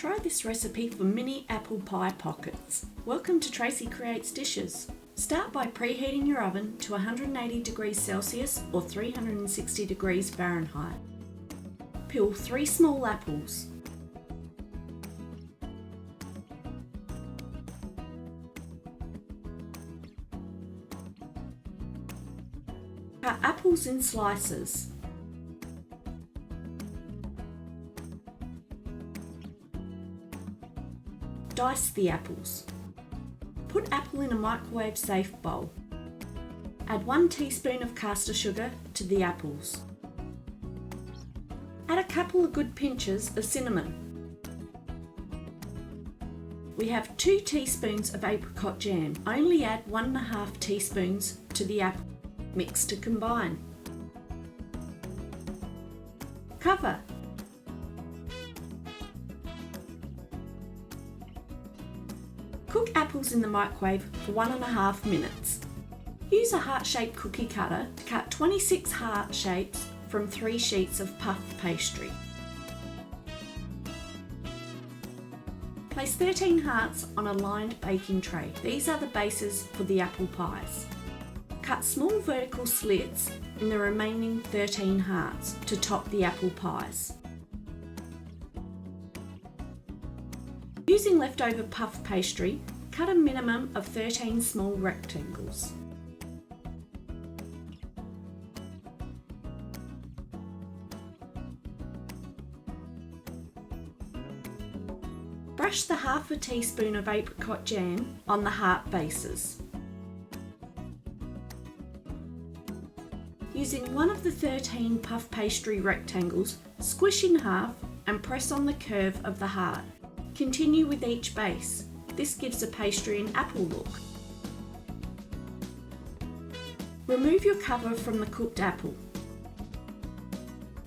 Try this recipe for mini apple pie pockets. Welcome to Tracy Creates Dishes. Start by preheating your oven to 180 degrees Celsius or 360 degrees Fahrenheit. Peel 3 small apples. Cut apples in slices. Dice the apples. Put apple in a microwave-safe bowl. Add 1 teaspoon of caster sugar to the apples. Add a couple of good pinches of cinnamon. We have 2 teaspoons of apricot jam. Only add 1.5 teaspoons to the apple. Mix to combine. Cover. Cook apples in the microwave for 1.5 minutes. Use a heart-shaped cookie cutter to cut 26 heart shapes from 3 sheets of puff pastry. Place 13 hearts on a lined baking tray. These are the bases for the apple pies. Cut small vertical slits in the remaining 13 hearts to top the apple pies. Using leftover puff pastry, cut a minimum of 13 small rectangles. Brush the 1/2 teaspoon of apricot jam on the heart bases. Using one of the 13 puff pastry rectangles, squish in half and press on the curve of the heart. Continue with each base. This gives the pastry an apple look. Remove your cover from the cooked apple.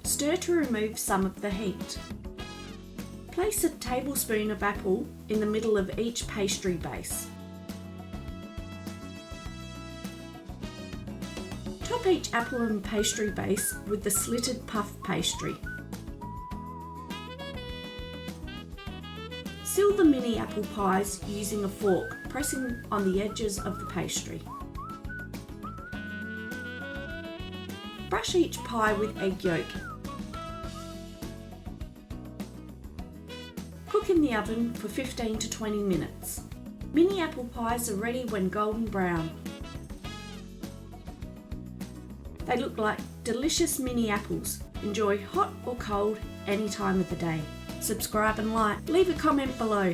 Stir to remove some of the heat. Place a tablespoon of apple in the middle of each pastry base. Top each apple and pastry base with the slitted puff pastry. Seal the mini apple pies using a fork, pressing on the edges of the pastry. Brush each pie with egg yolk. Cook in the oven for 15 to 20 minutes. Mini apple pies are ready when golden brown. They look like delicious mini apples. Enjoy hot or cold any time of the day. Subscribe and like. Leave a comment below.